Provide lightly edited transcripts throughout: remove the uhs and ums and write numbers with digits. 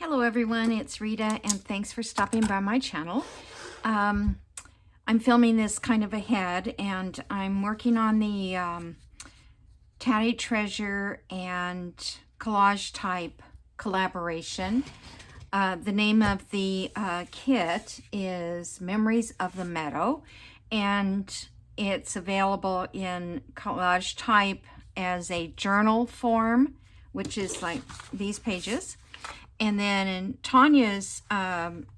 Hello everyone, it's Rita and thanks for stopping by my channel. I'm filming this kind of ahead and I'm working on the Tatty Treasure and Collage type collaboration. The name of the kit is Memories of the Meadow, and it's available in collage type as a journal form, which is like these pages. And then in Tanya's Etsy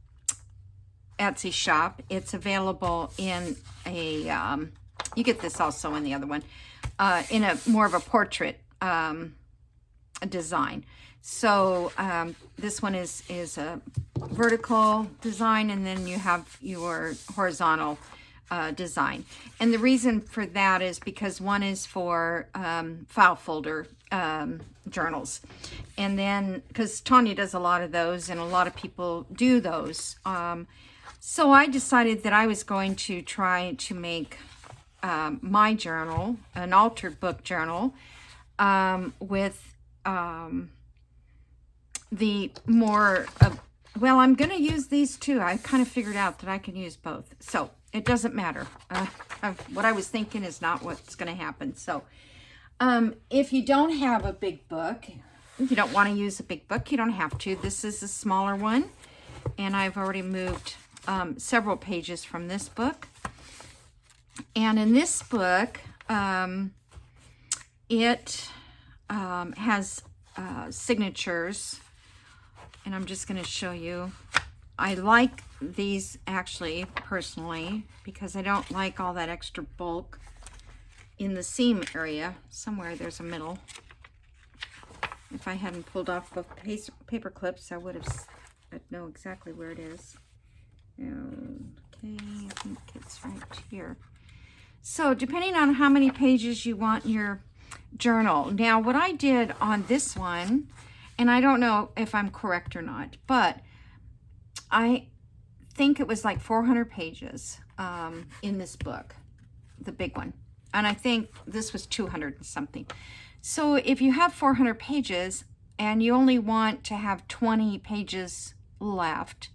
shop, it's available in a, you get this also in the other one, in a more of a portrait design. So this one is a vertical design, and then you have your horizontal design. And the reason for that is because one is for file folder journals, and then because Tanya does a lot of those and a lot of people do those, so I decided that I was going to try to make my journal an altered book journal with the more well, I'm going to use these two. I kind of figured out that I can use both, so it doesn't matter. What I was thinking is not what's going to happen. So if you don't have a big book, if you don't want to use a big book, you don't have to. This is a smaller one, and I've already moved several pages from this book. And in this book, it has signatures, and I'm just going to show you. I like these actually personally because I don't like all that extra bulk in the seam area. Somewhere there's a middle. If I hadn't pulled off both paper clips, I would have know exactly where it is. Okay, I think it's right here. So depending on how many pages you want in your journal. Now what I did on this one, and I don't know if I'm correct or not, but I think it was like 400 pages in this book, the big one. And I think this was 200 and something. So if you have 400 pages and you only want to have 20 pages left,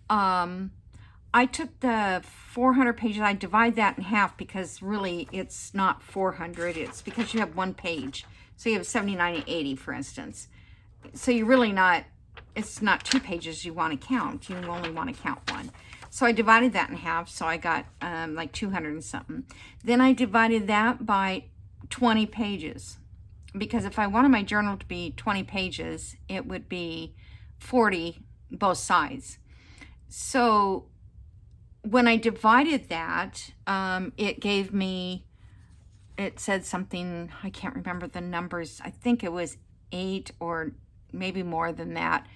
I took the 400 pages, I divide that in half because really it's not 400, it's because you have one page. So you have 79 and 80, for instance. So you're really not, it's not 2 pages you want to count. You only want to count one. So I divided that in half, so I got like 200 and something. Then I divided that by 20 pages, because if I wanted my journal to be 20 pages, it would be 40 both sides. So when I divided that, it gave me, it said something, I can't remember the numbers, I think it was 8 or maybe more than that,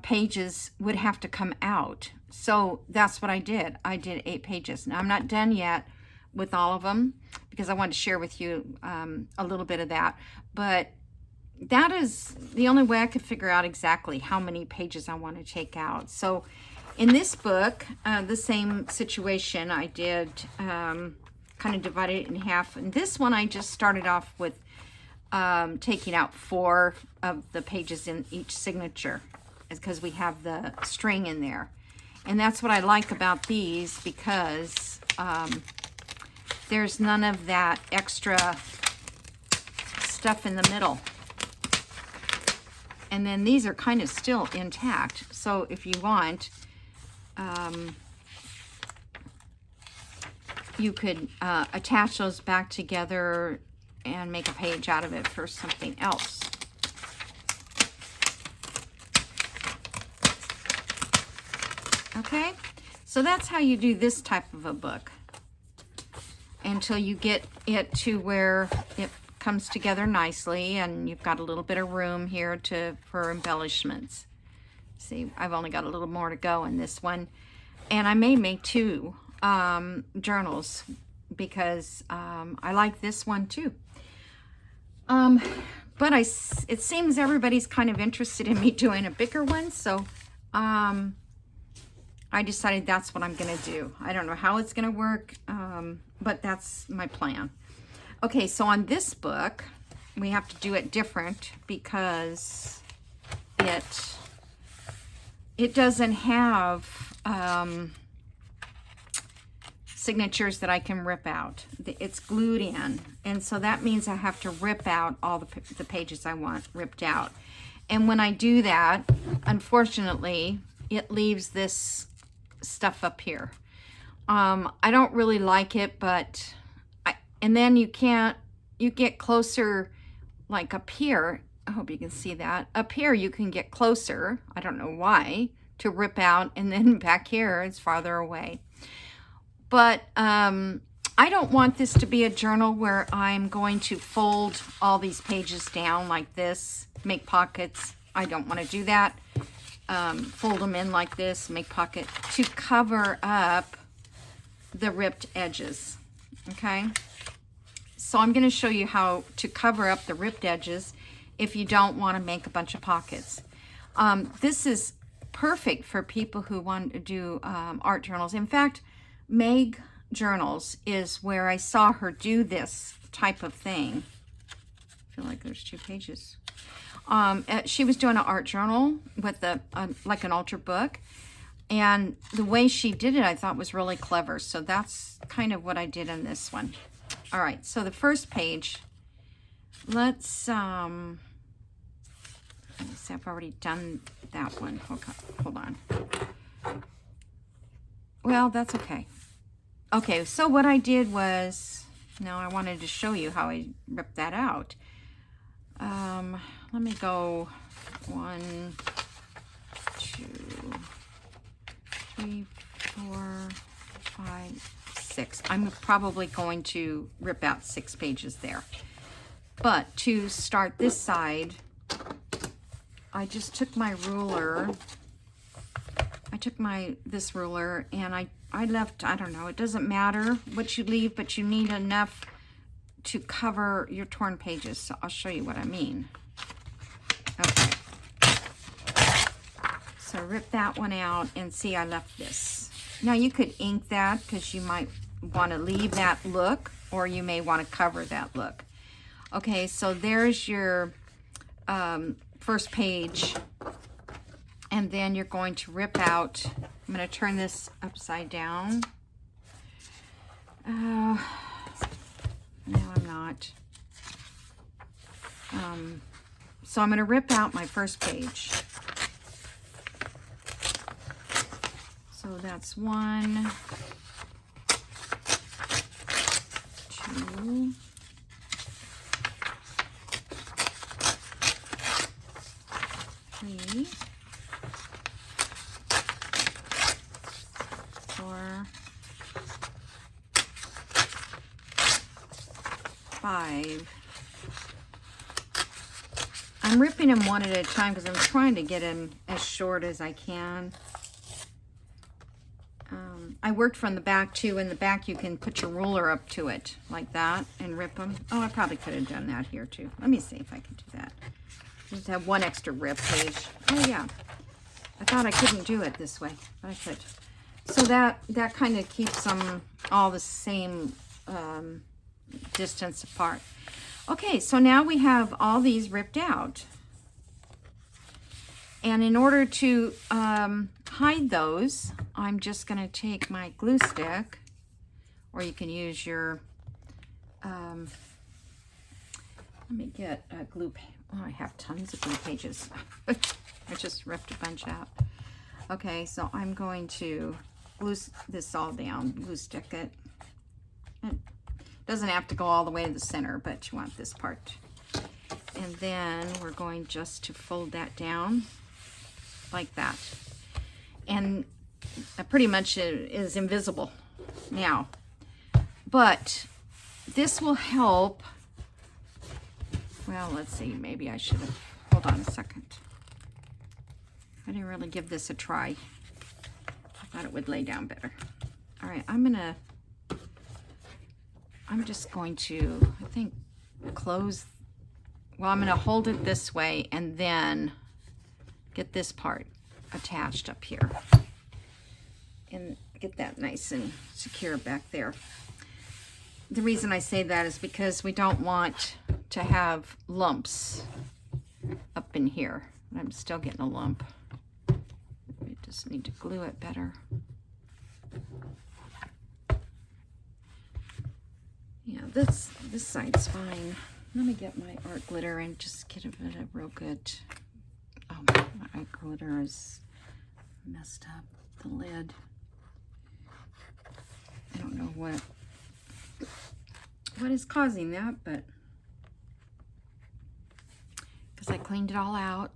pages would have to come out. So that's what I did. I did 8 pages. Now I'm not done yet with all of them because I wanted to share with you a little bit of that. But that is the only way I could figure out exactly how many pages I want to take out. So in this book, the same situation, I did kind of divide it in half. And this one I just started off with taking out 4 of the pages in each signature, because we have the string in there. And that's what I like about these, because there's none of that extra stuff in the middle. And then these are kind of still intact. So if you want, you could attach those back together and make a page out of it for something else. Okay, so that's how you do this type of a book until you get it to where it comes together nicely and you've got a little bit of room here for embellishments. See, I've only got a little more to go in this one, and I may make 2 journals because I like this one too. But it seems everybody's kind of interested in me doing a bigger one, so I decided that's what I'm going to do. I don't know how it's going to work, but that's my plan. Okay, so on this book, we have to do it different because it it doesn't have signatures that I can rip out. It's glued in, and so that means I have to rip out all the pages I want ripped out. And when I do that, unfortunately, it leaves this stuff up here. I don't really like it, but and then you get closer, like up here. I hope you can see that. Up here you can get closer, I don't know why, to rip out, and then back here it's farther away. But I don't want this to be a journal where I'm going to fold all these pages down like this, make pockets. I don't want to do that. Fold them in like this, make pocket, to cover up the ripped edges, okay? So I'm going to show you how to cover up the ripped edges if you don't want to make a bunch of pockets. This is perfect for people who want to do art journals. In fact, Meg Journals is where I saw her do this type of thing. I feel like there's 2 pages. She was doing an art journal with like an ultra book, and the way she did it I thought was really clever. So that's kind of what I did in this one. All right, so the first page, let's see, I've already done that one. Okay, hold on. Well, that's okay. Okay, so what I did was, now I wanted to show you how I ripped that out. Let me go 1, 2, 3, 4, 5, 6. I'm probably going to rip out 6 pages there. But to start this side, I just took my ruler. I took this ruler and I left, I don't know, it doesn't matter what you leave, but you need enough to cover your torn pages. So I'll show you what I mean. Okay. So rip that one out and see I left this. Now you could ink that because you might want to leave that look, or you may want to cover that look. Okay, so there's your first page. And then you're going to rip out, I'm going to turn this upside down. No, I'm not. So I'm going to rip out my first page. So that's 1, 2, 3, 4, 5. I'm ripping them one at a time because I'm trying to get them as short as I can. I worked from the back too. In the back you can put your ruler up to it like that and rip them. Oh, I probably could have done that here too. Let me see if I can do that. Just have 1 extra rip page. Oh yeah, I thought I couldn't do it this way, but I could. So that kind of keeps them all the same distance apart. Okay, so now we have all these ripped out. And in order to hide those, I'm just going to take my glue stick, or you can use your, let me get a glue, oh, I have tons of glue pages. I just ripped a bunch out. Okay, so I'm going to glue this all down, glue stick it. It doesn't have to go all the way to the center, but you want this part. And then we're going just to fold that down like that. And it pretty much is invisible now. But this will help. Well, let's see, maybe I should have, hold on a second. I didn't really give this a try. I thought it would lay down better. All right, I'm just going to, I think, close. Well, I'm going to hold it this way and then get this part attached up here and get that nice and secure back there. The reason I say that is because we don't want to have lumps up in here. I'm still getting a lump. Just need to glue it better. Yeah, this side's fine. Let me get my art glitter and just get it real good. Oh, my art glitter is messed up. The lid. I don't know what is causing that, but because I cleaned it all out.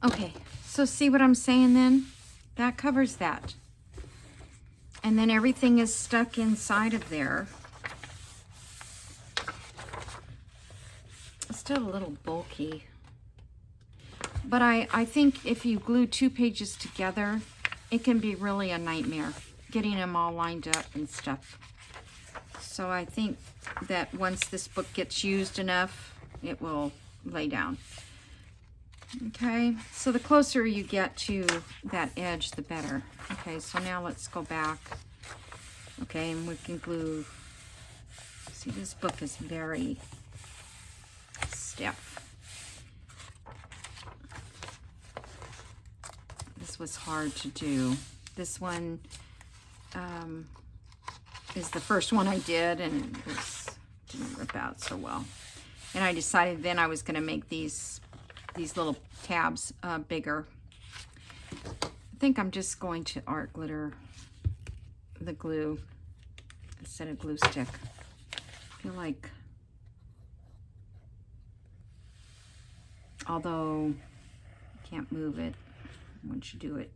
Okay, so see what I'm saying then? That covers that. And then everything is stuck inside of there. It's still a little bulky. But I think if you glue 2 pages together, it can be really a nightmare getting them all lined up and stuff. So I think that once this book gets used enough, it will lay down. Okay, so the closer you get to that edge, the better. Okay, so now let's go back. Okay, and we can glue. See, this book is very stiff. This was hard to do. This one is the first one I did, and it didn't rip out so well. And I decided then I was going to make these little tabs bigger. I think I'm just going to art glitter the glue instead of glue stick. I feel like, although you can't move it once you do it.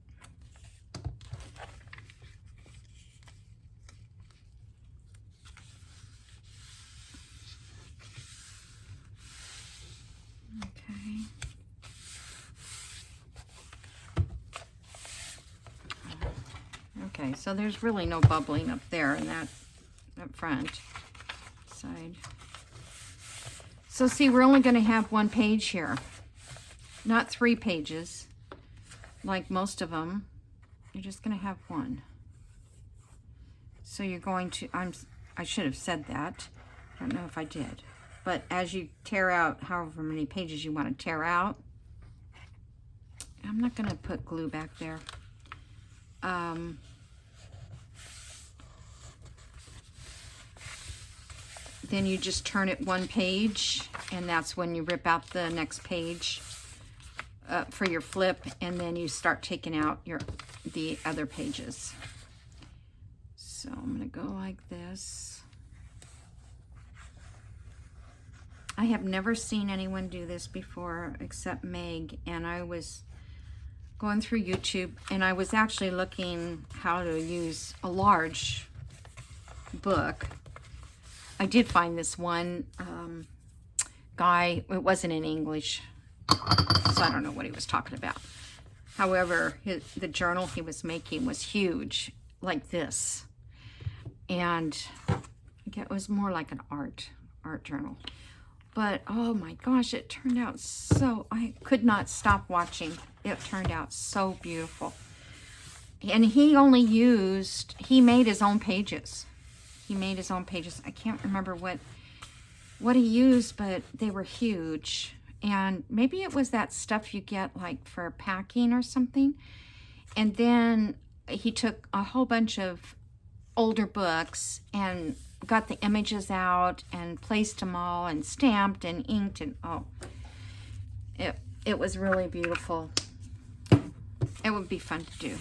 Okay, so there's really no bubbling up there in that front side. So see, we're only going to have 1 page here, not 3 pages like most of them. You're just going to have 1. So you're going to, I should have said that. I don't know if I did. But as you tear out however many pages you want to tear out, I'm not going to put glue back there. Then you just turn it 1 page, and that's when you rip out the next page for your flip, and then you start taking out the other pages. So I'm going to go like this. I have never seen anyone do this before except Meg, and I was going through YouTube, and I was actually looking how to use a large book. I did find this one guy. It wasn't in English, so I don't know what he was talking about. However, the journal he was making was huge, like this. And it was more like an art journal. But, oh my gosh, it turned out so, I could not stop watching. It turned out so beautiful. And he made his own pages. He made his own pages. I can't remember what he used, but they were huge. And maybe it was that stuff you get like for packing or something. And then he took a whole bunch of older books and got the images out and placed them all and stamped and inked, and oh, it was really beautiful. It would be fun to do.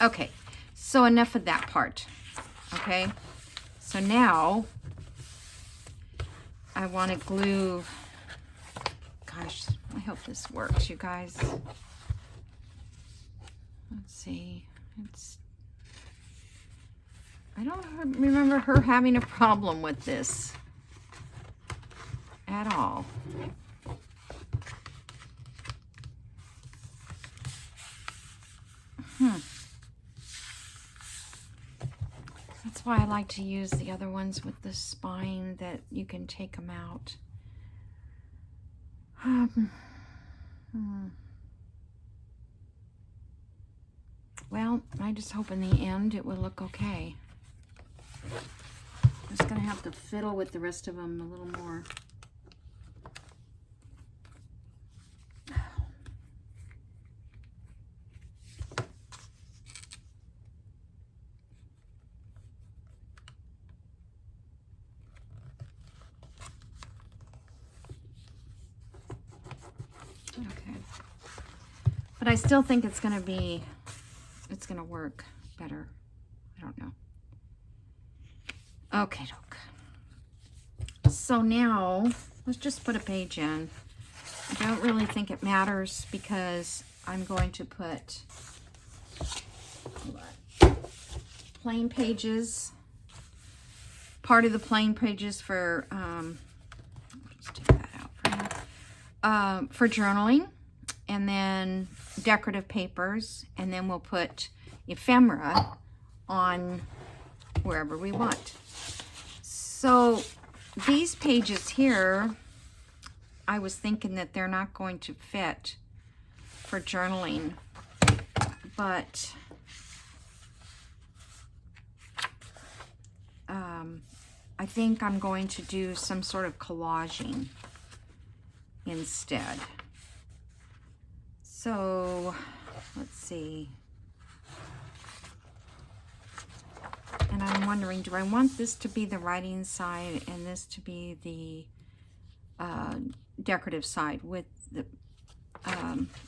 Okay, so enough of that part. Okay, so now I want to glue. Gosh, I hope this works, you guys. Let's see. I don't remember her having a problem with this at all. That's why I like to use the other ones with the spine, that you can take them out. Well, I just hope in the end it will look okay. I'm just going to have to fiddle with the rest of them a little more. But I still think it's gonna work better. I don't know. Okay, doke. So now, let's just put a page in. I don't really think it matters because I'm going to put, hold on, plain pages, part of the plain pages for, just take that out for now, for journaling, and then decorative papers, and then we'll put ephemera on wherever we want. So these pages here, I was thinking that they're not going to fit for journaling, but I think I'm going to do some sort of collaging instead. So let's see. And I'm wondering, do I want this to be the writing side and this to be the decorative side with the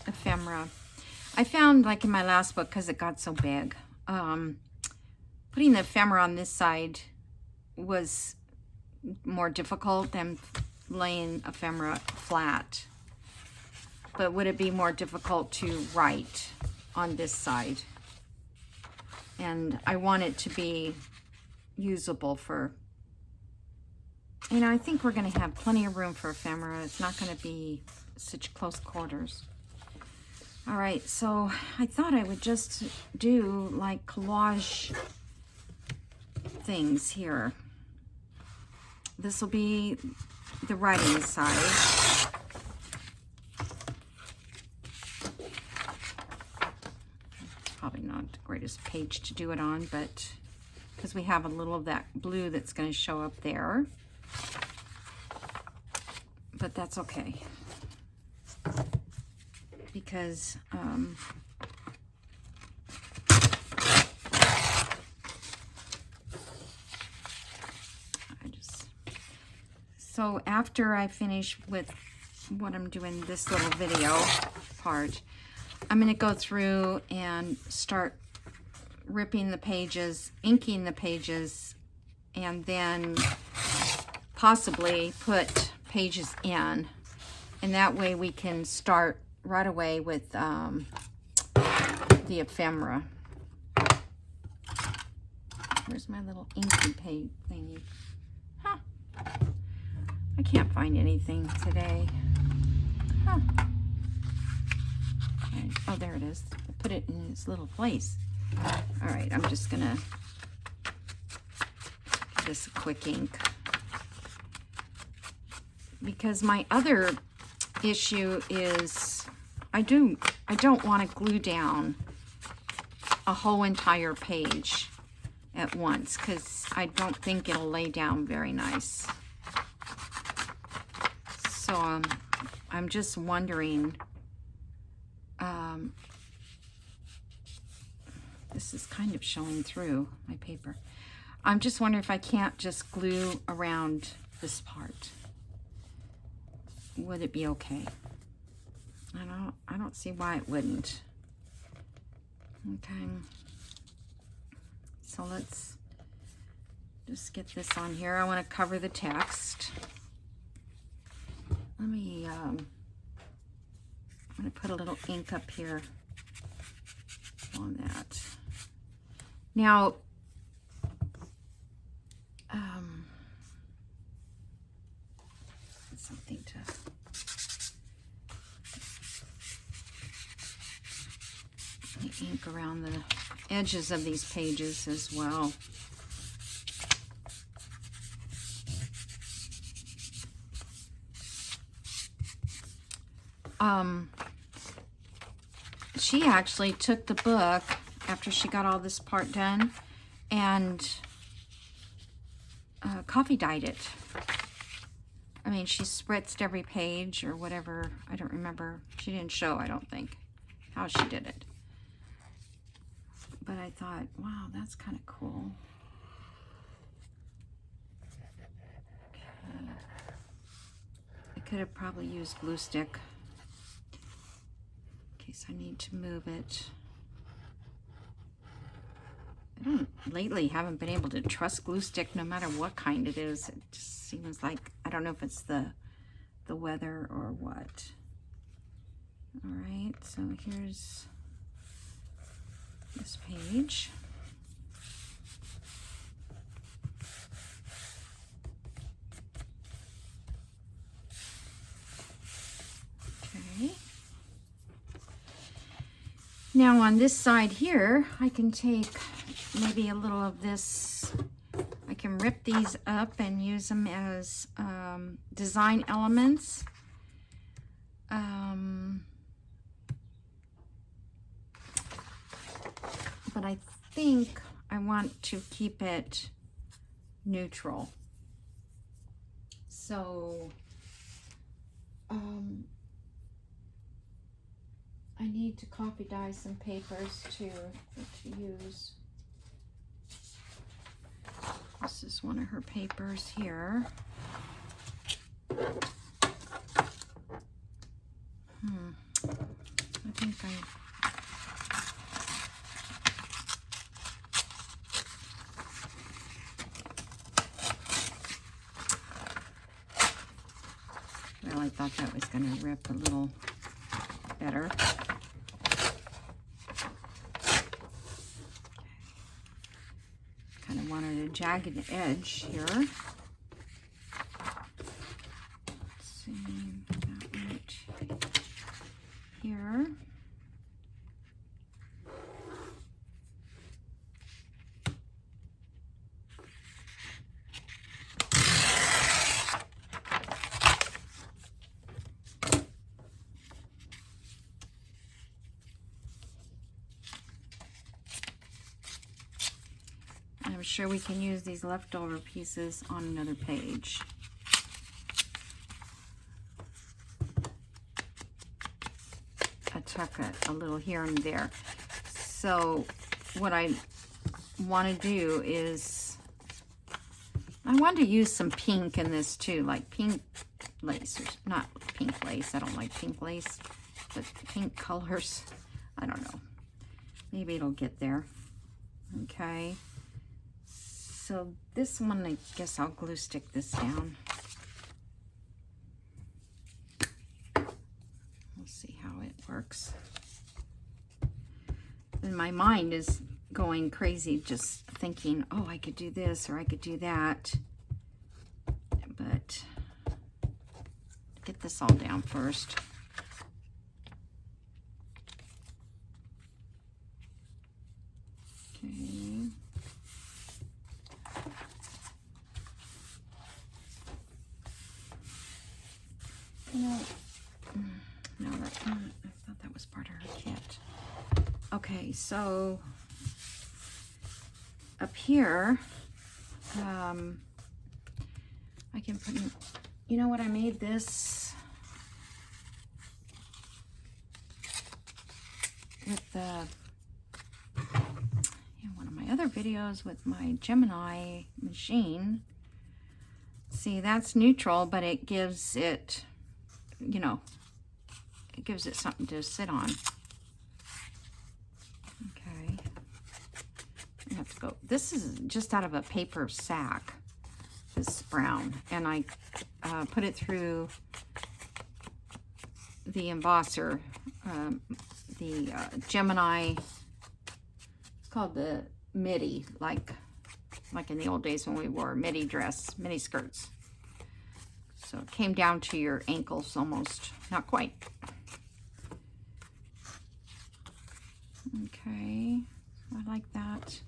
ephemera? I found, like in my last book, because it got so big, putting the ephemera on this side was more difficult than laying ephemera flat. But would it be more difficult to write on this side? And I want it to be usable for, you know, I think we're going to have plenty of room for ephemera. It's not going to be such close quarters. All right, so I thought I would just do like collage things here. This will be the writing side. Probably not the greatest page to do it on, but because we have a little of that blue that's going to show up there. But that's okay. Because so after I finish with what I'm doing, this little video part, I'm going to go through and start ripping the pages, inking the pages, and then possibly put pages in. And that way we can start right away with the ephemera. Where's my little inky page thingy? Huh. I can't find anything today. Huh. Okay. Oh, there it is. I put it in its little place. All right, I'm just gonna give this a quick ink. Because my other issue is I don't want to glue down a whole entire page at once, because I don't think it'll lay down very nice. So I'm just wondering, this is kind of showing through my paper. I'm just wondering if I can't just glue around this part. Would it be okay? I don't see why it wouldn't. Okay. So let's just get this on here. I want to cover the text. Let me, I'm going to put a little ink up here on that. Now, something to ink around the edges of these pages as well. She actually took the book after she got all this part done and coffee dyed it. I mean, she spritzed every page or whatever. I don't remember. She didn't show, I don't think, how she did it. But I thought, wow, that's kind of cool. Okay. I could have probably used glue stick. Okay, so I need to move it. I don't lately haven't been able to trust glue stick no matter what kind it is. It just seems like, I don't know if it's the weather or what. All right, so here's this page. Okay. Now on this side here, I can take maybe a little of this. I can rip these up and use them as design elements. But I think I want to keep it neutral. So I need to copy dye some papers to use. This is one of her papers here. I think well, I thought that was going to rip a little better. Kind of wanted a jagged edge here. Let's see, that right here. I'm sure we can use these leftover pieces on another page. I tuck a little here and there. So what I want to do is, I want to use some pink in this too, like pink lace, or not pink lace, I don't like pink lace, but pink colors, I don't know. Maybe it'll get there. Okay. So this one, I guess I'll glue stick this down. We'll see how it works. And my mind is going crazy just thinking, oh, I could do this or I could do that. But get this all down first. Okay. No, I thought that was part of her kit. Okay, so up here, I can put in, you know what, I made this with one of my other videos with my Gemini machine. See, that's neutral, but it gives it, you know, it gives it something to sit on. Okay. I have to go. This is just out of a paper sack, this brown. And I put it through the embosser, the Gemini, it's called the midi, like in the old days when we wore midi dress, midi skirts. So it came down to your ankles almost, not quite. Okay, I like that.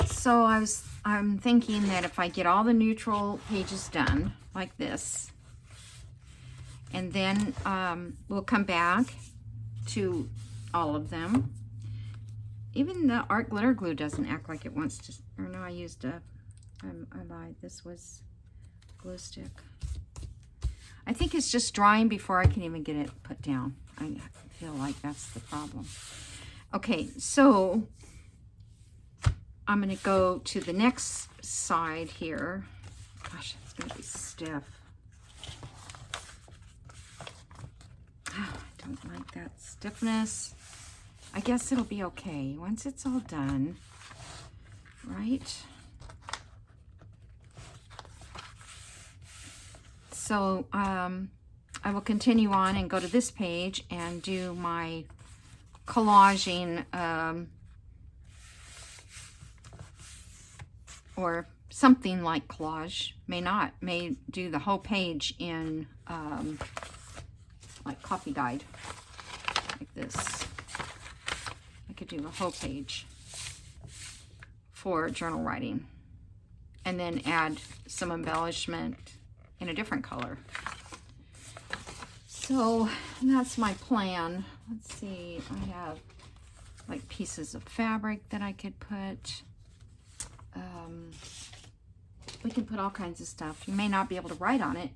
So I'm thinking that if I get all the neutral pages done like this, and then we'll come back to all of them. Even the art glitter glue doesn't act like it wants to, or no, I lied, this was glue stick. I think it's just drying before I can even get it put down. I feel like that's the problem. Okay, so I'm going to go to the next side here. Gosh, it's going to be stiff. Oh, I don't like that stiffness. I guess it'll be okay once it's all done, right? So I will continue on and go to this page and do my collaging, or something like collage. May do the whole page in like coffee dyed, like this. I could do the whole page for journal writing, and then add some embellishment in a different color. So that's my plan. Let's see, I have like pieces of fabric that I could put. We can put all kinds of stuff. You may not be able to write on it,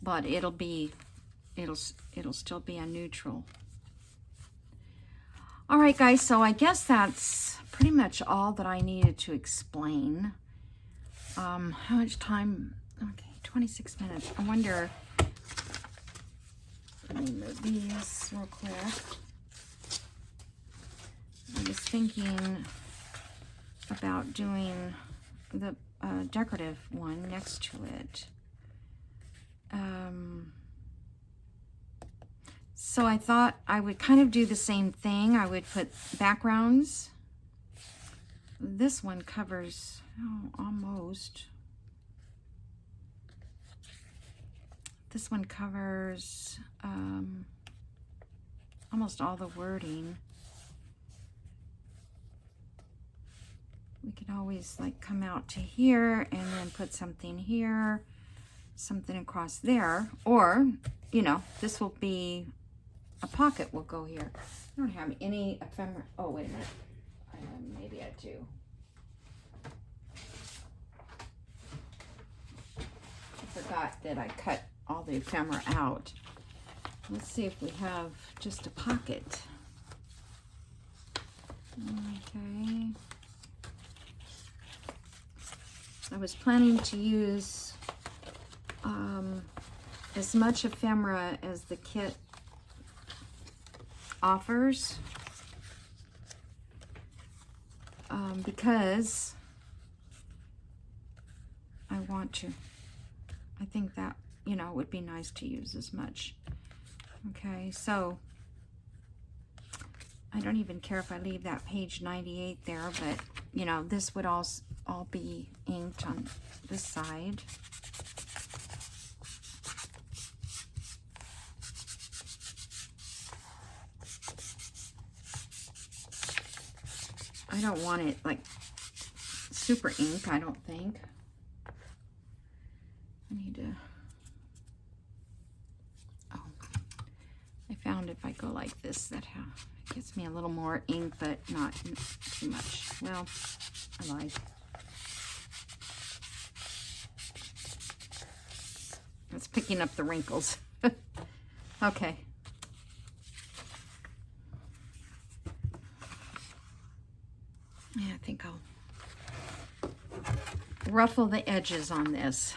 but it'll still be a neutral. All right, guys, so I guess that's pretty much all that I needed to explain. How much time? Okay, 26 minutes. I wonder, let me move these real quick. I was thinking about doing the decorative one next to it. So I thought I would kind of do the same thing. I would put backgrounds. This one covers, almost. This one covers almost all the wording. We could always like come out to here and then put something here, something across there, or, you know, this will be a pocket will go here. I don't have any ephemera. Oh, wait a minute. Maybe I do. I forgot that I cut all the ephemera out. Let's see if we have just a pocket. Okay. I was planning to use as much ephemera as the kit offers, because I want to. I think that, you know, it would be nice to use as much. Okay, so I don't even care if I leave that page 98 there, but, you know, this would all be inked on this side. I don't want it like super ink, I don't think. I need to, oh, I found if I go like this, that it gets me a little more ink, but not too much. Well, I lied. It's picking up the wrinkles. Okay. Yeah, I think I'll ruffle the edges on this.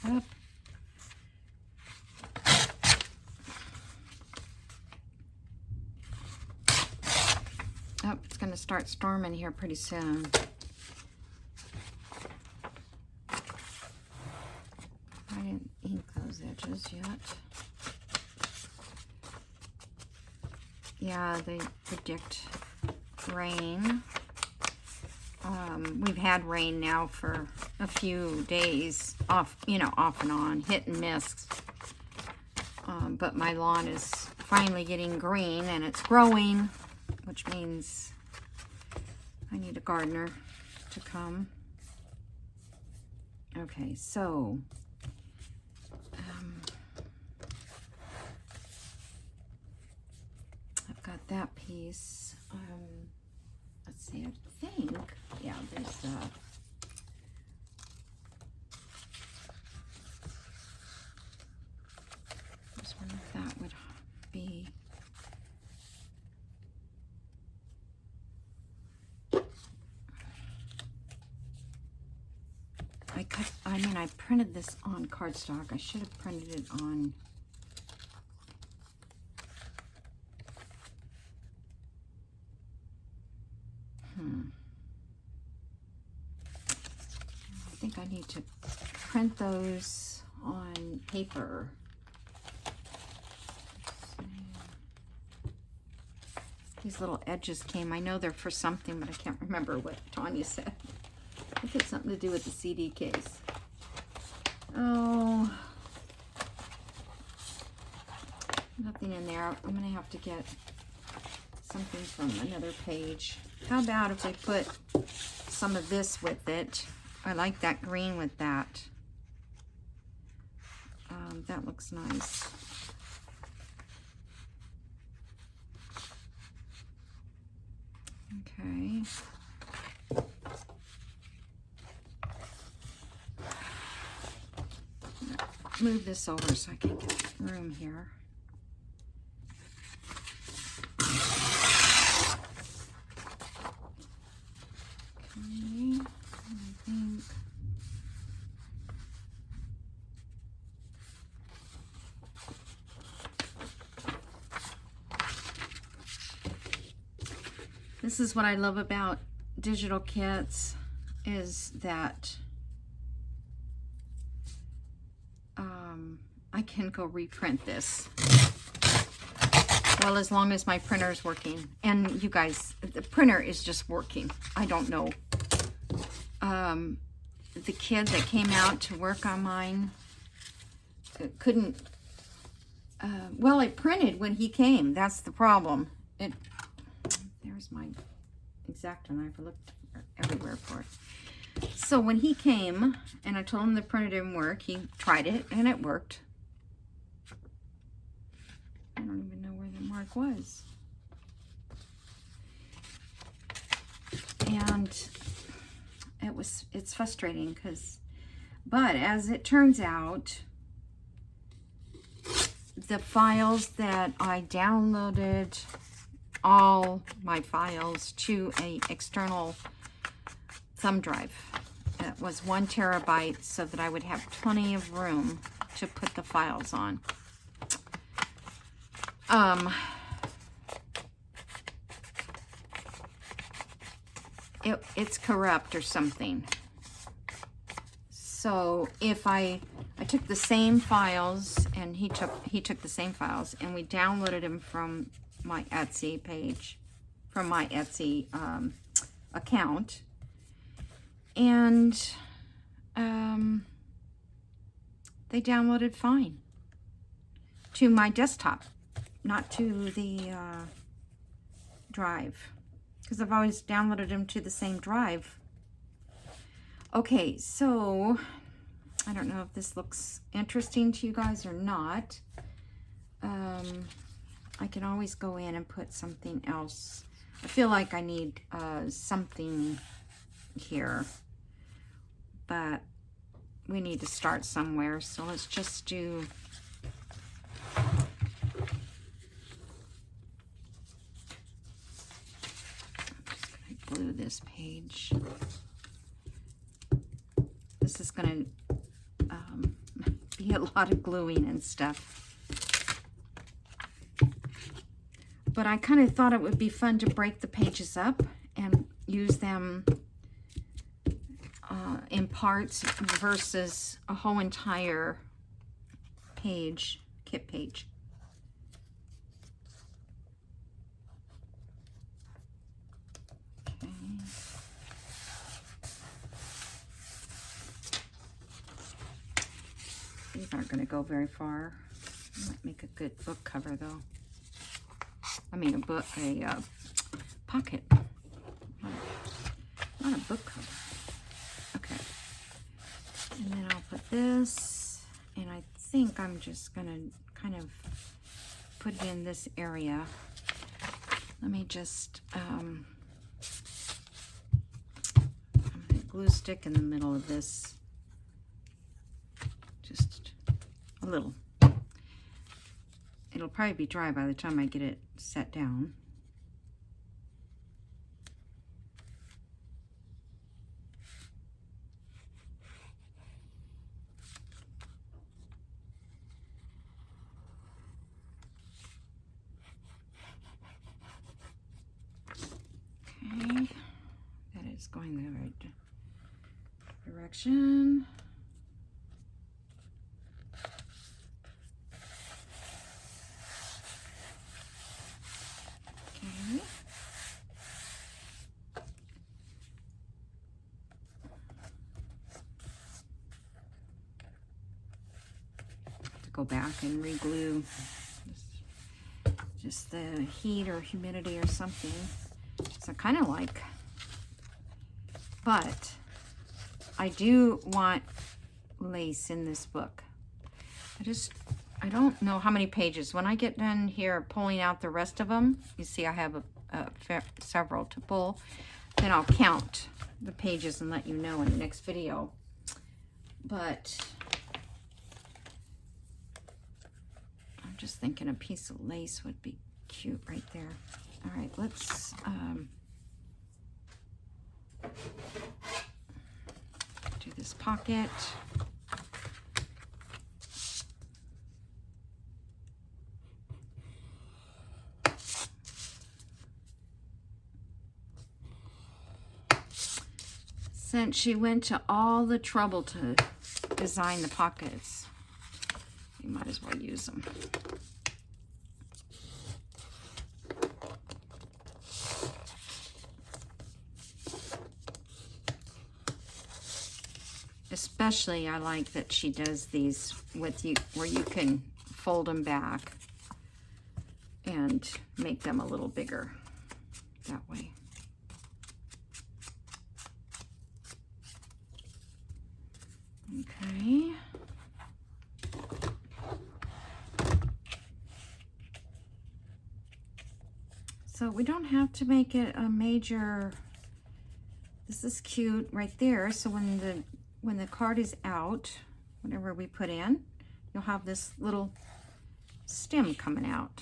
Up. Oh, it's going to start storming here pretty soon. I didn't ink those edges yet. Yeah, they predict rain. We've had rain now for a few days, off and on, hit and miss. But my lawn is finally getting green and it's growing, which means I need a gardener to come. Okay, so that piece. Let's see, I think, yeah, there's just wonder if that would be. I printed this on cardstock. I should have printed it on. I think I need to print those on paper. These little edges came. I know they're for something, but I can't remember what Tanya said. I think it's something to do with the CD case. Oh, nothing in there. I'm going to have to get something from another page. How about if we put some of this with it? I like that green with that. That looks nice. Okay. Move this over so I can get room here. Okay, I think this is what I love about digital kits, is that I can go reprint this. Well, as long as my printer is working. And you guys, the printer is just working. I don't know. The kid that came out to work on mine couldn't, well, it printed when he came. That's the problem. There's my X-Acto knife. I looked everywhere for it. So when he came and I told him the printer didn't work, he tried it and it worked. I don't even know where the mark was. And it's frustrating but as it turns out, the files that I downloaded, all my files to a external thumb drive. It was 1 terabyte so that I would have plenty of room to put the files on. It's corrupt or something. So if I took the same files and he took the same files and we downloaded them from my Etsy page, from my Etsy account, and they downloaded fine to my desktop, not to the drive, because I've always downloaded them to the same drive. Okay, so I don't know if this looks interesting to you guys or not. I can always go in and put something else. I feel like I need something here, but we need to start somewhere, so let's just do glue this page. This is going to be a lot of gluing and stuff. But I kind of thought it would be fun to break the pages up and use them in parts versus a whole entire page, kit page. Okay. These aren't going to go very far. Might make a good book cover though. I mean a pocket, not a book cover. Okay, and then I'll put this, and I think I'm just gonna kind of put it in this area. Let me just, I'm gonna glue stick in the middle of this. Just a little. It'll probably be dry by the time I get it set down. Okay, that is going the right direction. Okay. To go back and re-glue. Just the heat or humidity or something. So kind of like, but I do want lace in this book. I don't know how many pages. When I get done here pulling out the rest of them, you see I have several to pull, then I'll count the pages and let you know in the next video. But I'm just thinking a piece of lace would be cute right there. All right, let's do this pocket. Since she went to all the trouble to design the pockets, you might as well use them. Especially, I like that she does these with you, where you can fold them back and make them a little bigger that way. Okay. So we don't have to make it a major. This is cute right there. So when the card is out, whatever we put in, you'll have this little stem coming out.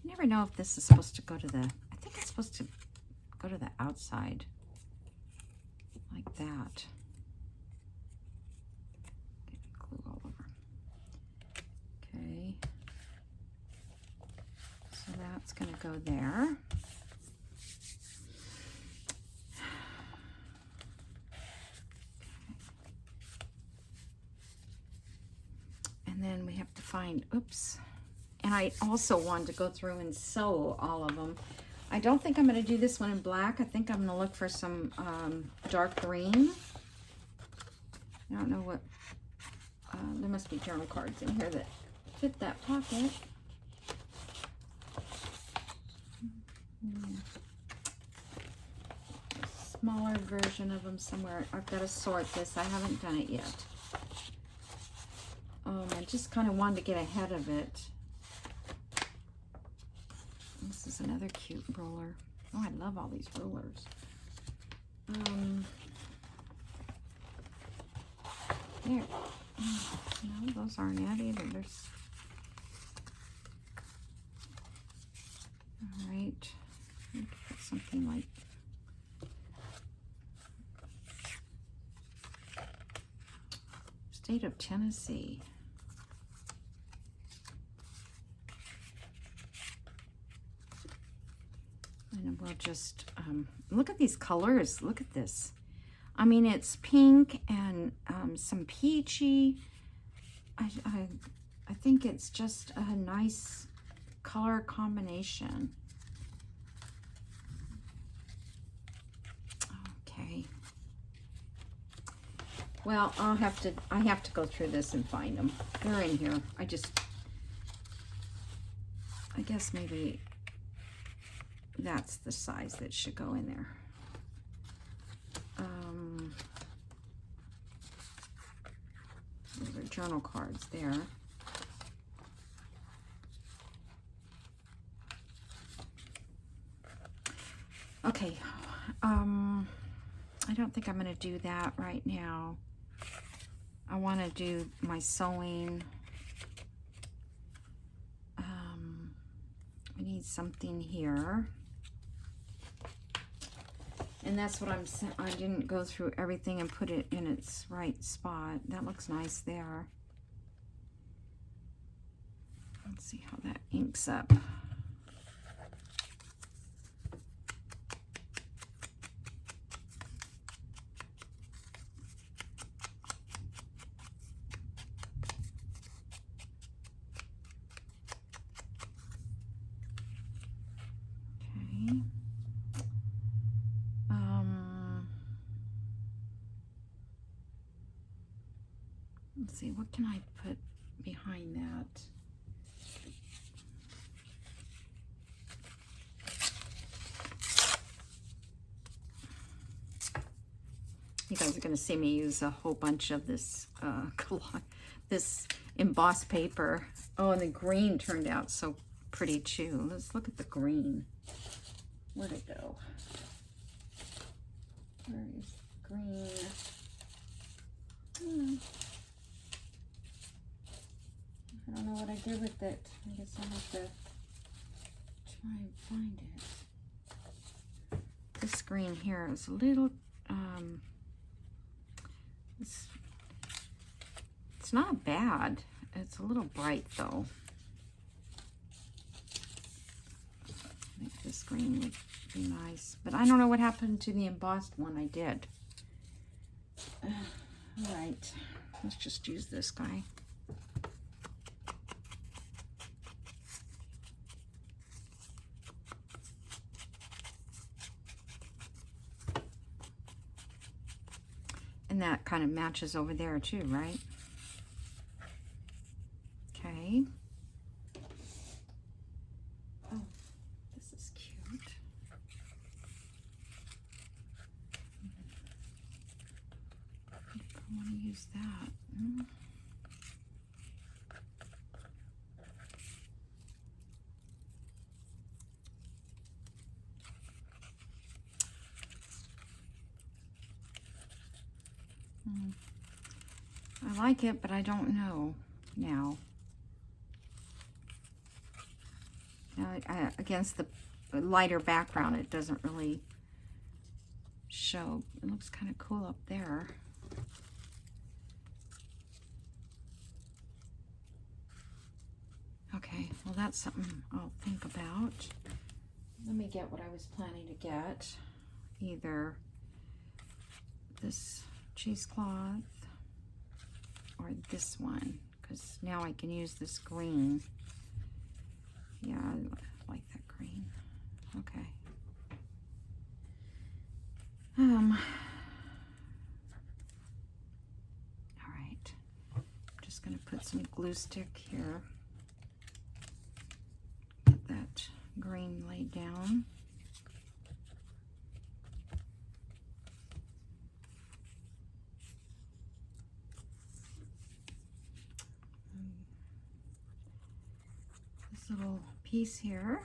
I never know if this is supposed to go to the, I think it's supposed to go to the outside, like that. Get glue all over. Okay. So that's gonna go there. And then we have to find, oops. And I also wanted to go through and sew all of them. I don't think I'm going to do this one in black. I think I'm going to look for some dark green. I don't know what, there must be journal cards in here that fit that pocket. A smaller version of them somewhere. I've got to sort this. I haven't done it yet. I just kind of wanted to get ahead of it. This is another cute roller. Oh, I love all these rollers. There. No, those aren't it either. There's. All right. Put something like. State of Tennessee. And we'll just look at these colors. Look at this. I mean, it's pink and some peachy. I think it's just a nice color combination. Okay. Well, I have to go through this and find them. They're in here. I guess maybe that's the size that should go in there. journal cards there. Okay, I don't think I'm going to do that right now. I want to do my sewing. I need something here. And that's what I'm saying. I didn't go through everything and put it in its right spot. That looks nice there. Let's see how that inks up. Let's see, what can I put behind that? You guys are going to see me use a whole bunch of this this embossed paper. Oh, and the green turned out so pretty too. Let's look at the green. Where'd it go? Where is green? I don't know what I did with it. I guess I'll have to try and find it. This green here is a little, it's not bad. It's a little bright though. I think this green would be nice, but I don't know what happened to the embossed one I did. All right, let's just use this guy. And that kind of matches over there too, right? Okay. Oh, this is cute. I want to use that. I like it, but I don't know now. Against the lighter background, it doesn't really show. It looks kind of cool up there. Okay, well that's something I'll think about. Let me get what I was planning to get. Either this cheesecloth or this one, because now I can use this green. Yeah, I like that green. Okay. All right. I'm just gonna put some glue stick here. Get that green laid down. This little piece here.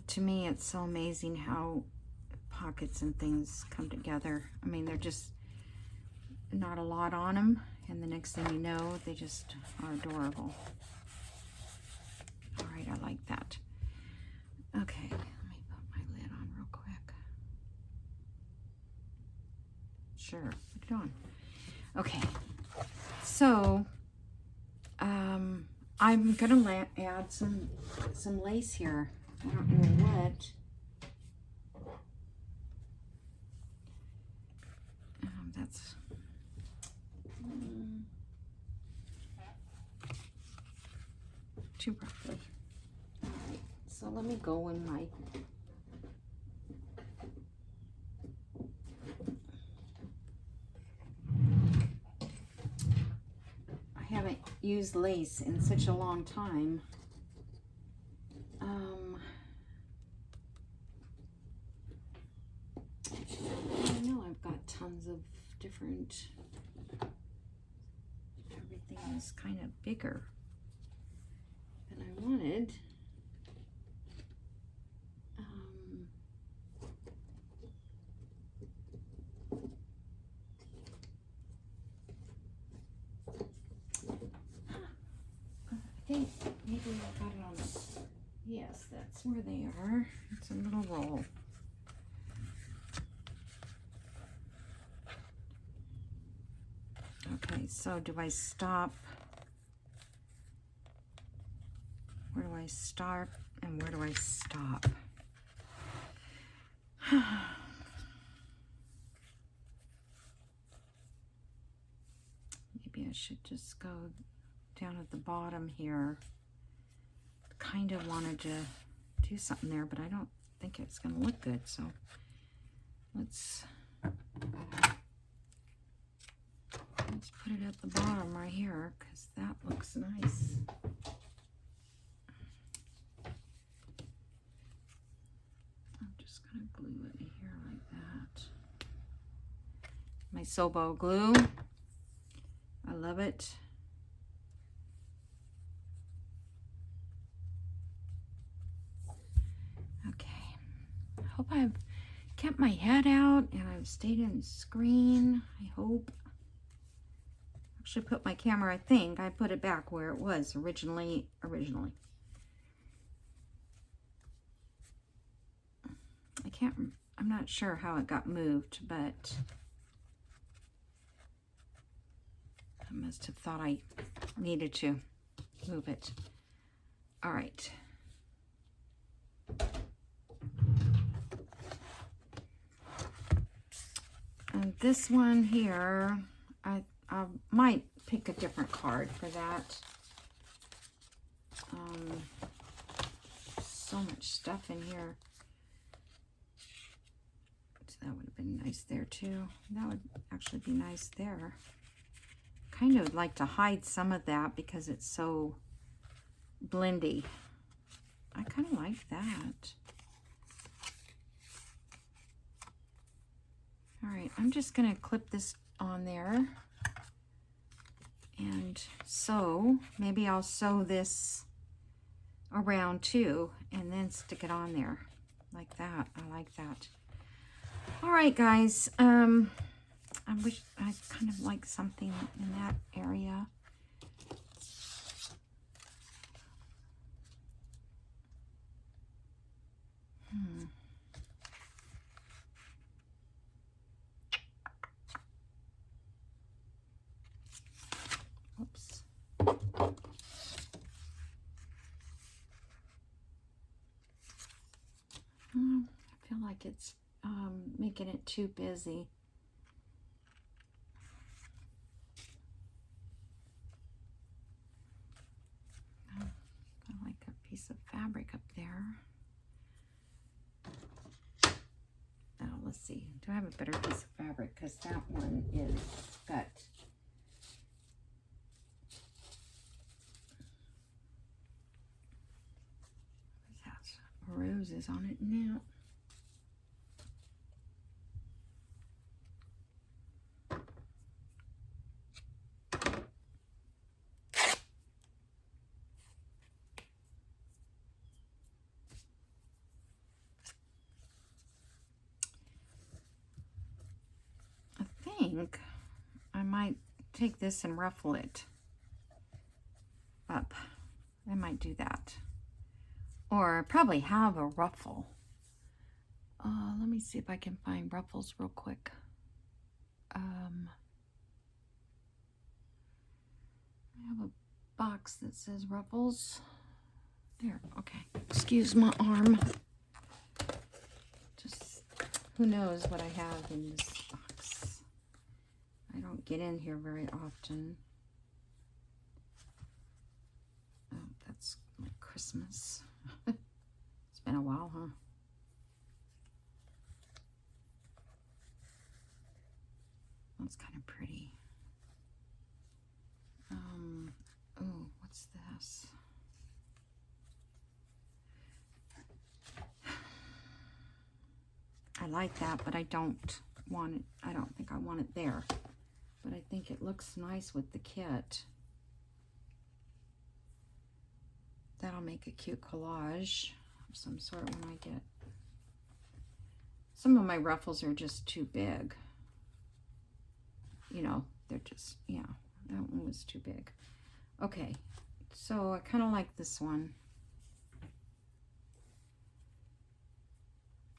To me, it's so amazing how pockets and things come together. I mean, they're just not a lot on them, and the next thing you know, they just are adorable. All right, I like that. Okay, let me put my lid on real quick. Sure, put it on. Okay, so I'm gonna add some lace here. I don't know what. That's too roughly. All right, so let me go in my I haven't used lace in such a long time. different. Everything is kind of bigger than I wanted. I think maybe I got it on. Yes, that's where they are. It's a little roll. Okay, so do I stop? Where do I start and where do I stop? Maybe I should just go down at the bottom here. Kind of wanted to do something there, but I don't think it's going to look good, so let's put it at the bottom right here, because that looks nice. I'm just going to glue it here like that. My Sobo glue. I love it. Okay. I hope I've kept my head out and I've stayed in the screen. I hope. Actually put my camera, I think I put it back where it was originally. I'm not sure how it got moved, but I must have thought I needed to move it. All right. And this one here, I might pick a different card for that. So much stuff in here. So that would have been nice there too. That would actually be nice there. Kind of would like to hide some of that because it's so blendy. I kind of like that. All right, I'm just going to clip this on there. And sew, maybe I'll sew this around too and then stick it on there like that. I like that. All right, guys. I wish I kind of like something in that area. Oops. I feel like it's making it too busy. I like a piece of fabric up there. Now let's see. Do I have a better piece of fabric? Because that one is got roses on it now. I think I might take this and ruffle it up. I might do that. Or probably have a ruffle. Let me see if I can find ruffles real quick. I have a box that says ruffles. There, okay. Excuse my arm. Just, who knows what I have in this box. I don't get in here very often. Oh, that's like Christmas. It's been a while, huh? That's kind of pretty. Oh, what's this? I like that, but I don't want it, I don't think I want it there. But I think it looks nice with the kit. That'll make a cute collage of some sort when I get... Some of my ruffles are just too big. You know, they're just, yeah, that one was too big. Okay, so I kind of like this one.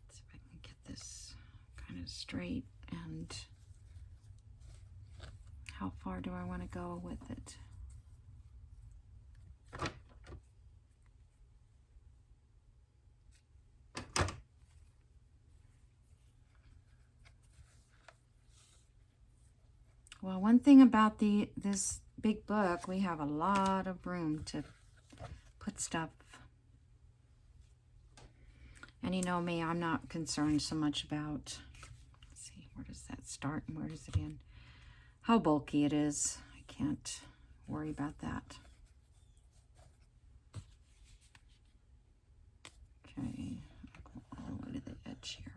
Let's see if I can get this kind of straight, and how far do I want to go with it? Well, one thing about this big book, we have a lot of room to put stuff. And you know me, I'm not concerned so much about, let's see, where does that start and where does it end? How bulky it is. I can't worry about that. Okay, I'll go all the way to the edge here.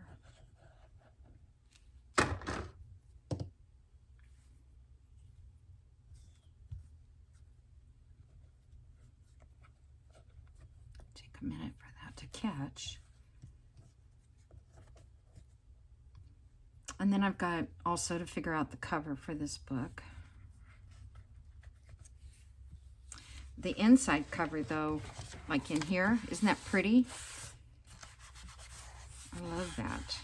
A minute for that to catch. And then I've got also to figure out the cover for this book. The inside cover though, like in here, isn't that pretty? I love that.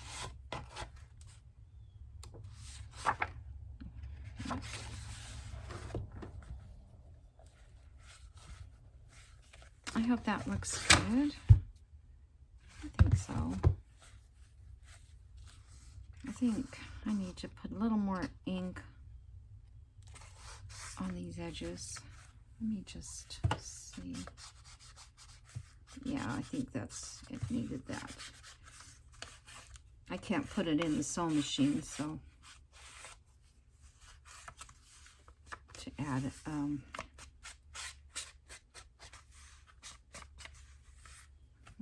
I hope that looks good. I think so. I think I need to put a little more ink on these edges. Let me just see. Yeah, I think it needed that. I can't put it in the sewing machine, so to add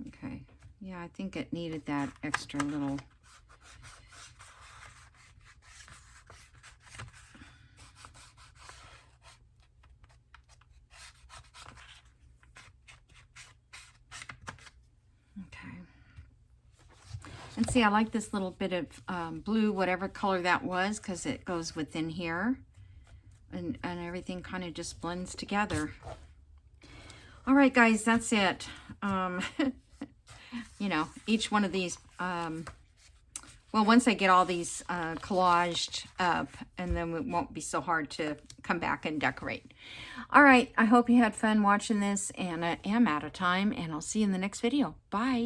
okay, yeah, I think it needed that extra little. Okay. And see, I like this little bit of blue, whatever color that was, because it goes within here. And everything kind of just blends together. All right, guys, that's it. You know, each one of these, well, once I get all these collaged up, and then it won't be so hard to come back and decorate. All right, I hope you had fun watching this, and I am out of time, and I'll see you in the next video. Bye.